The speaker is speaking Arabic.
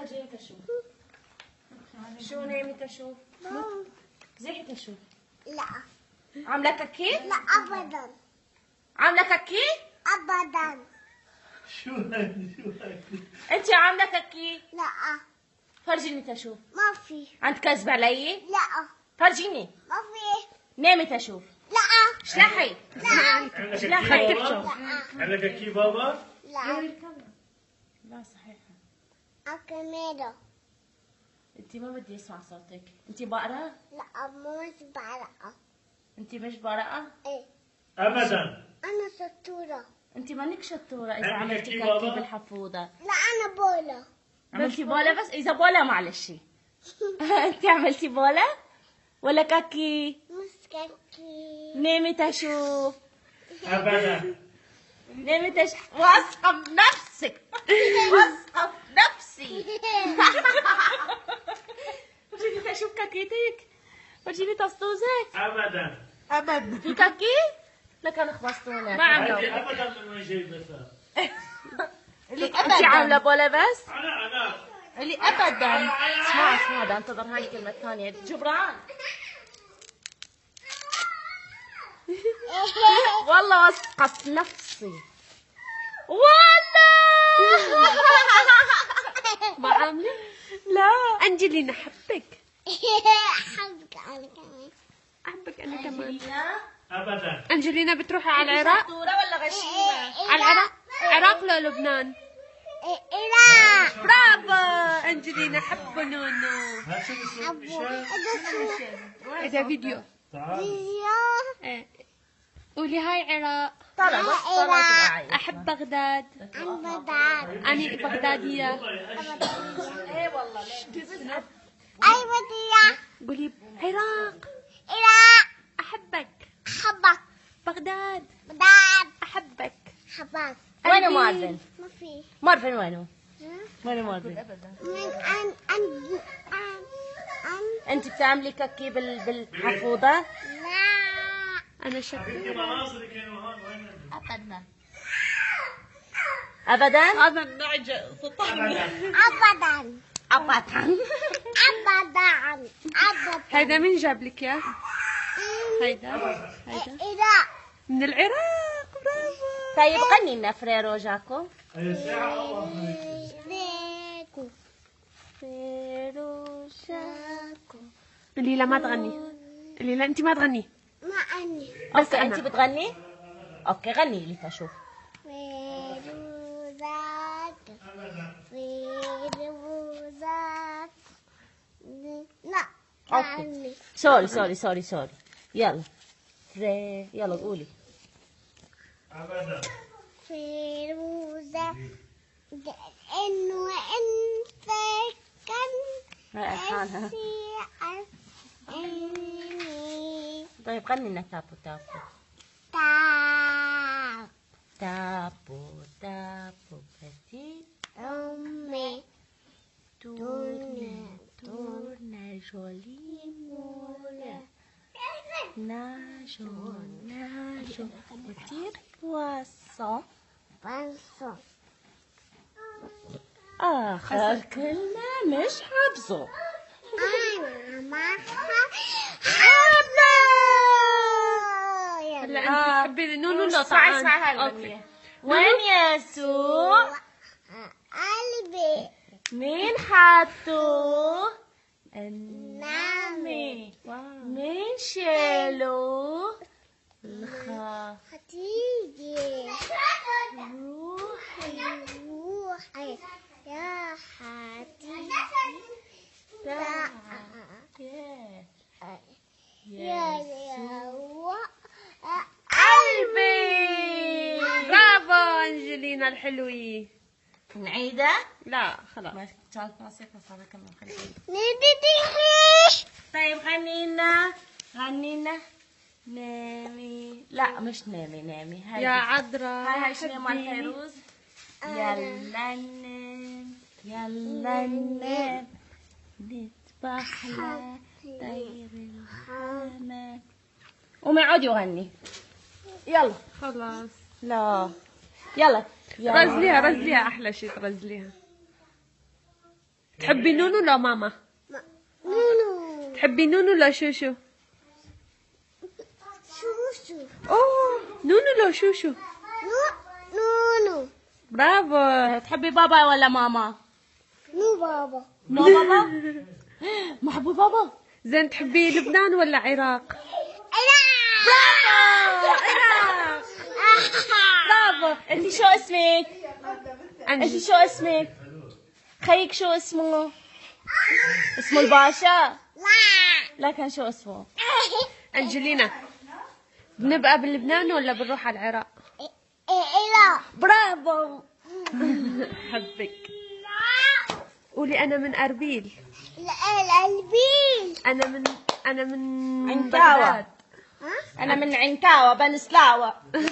فرجيني تشوف. شو نايمة تشوف؟ زحي تشوف. لا. عاملة كاكي؟ لا أبدا. عاملة كاكي؟ أبدا. شو هاي؟ انت عاملة كاكي؟ لا. فرجيني تشوف. ما في. عند كذب علي؟ لا. فرجيني. ما في. نامي تشوف. لا. اشلحي. عندك اشلحي. بابا؟ عندك كي بابا؟ لا. لا صحيح. أكمله. انت ما بدي اسمع صوتك. انت بقرة؟ لا مش بعرقة. انت مش برقة؟ إيه. ابدا. أنا شطورة. انت مانك شطورة اذا عندك عملتي كاكي كاكي بابا؟ بالحفوضة. لا أنا بولا. عملتي بولا بس اذا بولا معلش. انت عملتي بولا ولا كاكي؟ مش كاكي. نامي تشوف. ابدا. نامي تشوف. واثقة بنفسك. واثقة بنفسي. فرجيني تشوف كاكيتك. فرجيني تصطوزك. ابدا. ابدا. في كاكي؟ لكن خبصتونا. ما عملوا. هذه ابدا من وين جايبتها؟ اللي انت عاملة بولا بس؟ انا اللي ابدا. اسمع ده انتظر هاي الكلمة الثانية. جبران. والله واثقة في نفسي. والله. ما عاملة؟ لا. أنجلينا حبك. أحبك أنا كمان. أحبك أنا كمان. ابدا. أنجلينا بتروحي على العراق؟ شطورة ولا غشيمة؟ على العراق؟ عراق لو لبنان؟ لا. برافو أنجلينا حبوا نونو. ها شو اسمه؟ إذا فيديو. تعال. إيه. قولي هاي عراق. طلع بس طلعت. أحب بغداد. أنا بغدادية. ايه والله ليه؟ أي بدية. قولي عراق. إلا. أحبك. حبك. بغداد. بداد. أحبك. حبك. وينه مارفن؟ ما في. مارفن وينه؟ وينه مارفن؟ من أن انت بتعملي كاكي بالحفوضة؟ لا. أنا شكلي. حبيبتي مناظري كانوا هون وين؟ أبدا. ابدا؟ هذا النعجة ابدا. أبدا. ابدا. أبدا. أبدا. هيدا مين جاب لك إياه؟ هيدا. إلا. من العراق. برافو. طيب غني لنا فريرو جاكو. هي ساعة ليكو. فريرو جاكو. اللي لا ما تغني. اللي لا أنت ما تغني. ما أني. بس اوكي انت أنا. بتغني؟ اوكي غني لي تشوف. فيروزات. فيروزات. لا. اوكي. سوري. يلا. يلا قولي. ابدا. فيروزة. إنه أنت كان هاي حالها. إني طيب غني لنا تابو. تعب تابو بتي. أمي Torna jolie moule. Nageons, petit poisson. بنصو. آخر كلمة مش حافظه. أنا ما هلا أنت تحبي نونو لو اسمعي طعان. هاي الأغنية. وين يسوع؟ قلبي. مين حطه؟ النعمة. مين شالو؟ هتيجي روحي. روحي يا هتيجي يا قلبي. برافو أنجلينا الحلوة. نعيدة؟ لا خلاص. ما كانت ناصية صار كمان خلينا. نديدي. طيب غنينا نامي. لا مش نامي هاي يا عذرا. هاي شنو مال فيروز؟ يلا ننام نذبح طير الحمام. قومي اقعدي وغني. يلا. خلاص. لا يلا. رزليها أحلى شيء ترزليها. تحبي نونو ولا ماما؟ نونو. تحبي نونو ولا شوشو؟ شوشو. اوه نونو ولا شوشو؟ نونو. برافو. تحبي بابا ولا ماما؟ نو بابا. نو بابا. ما حبوا بابا. زين تحبي لبنان ولا عراق؟ عراق. برافو. انتي شو اسمك؟ انتي أنجي. شو اسمك؟ خيك شو اسمه؟ اسمه الباشا؟ لا. لكن شو اسمه؟ أنجلينا، بنبقى بلبنان ولا بنروح على العراق؟ لا. برافو. حبك. قولي أنا من أربيل. البيل. أنا من عنكاوة. بغداد. انا من عنكاوة بنسلاوة. أوكي.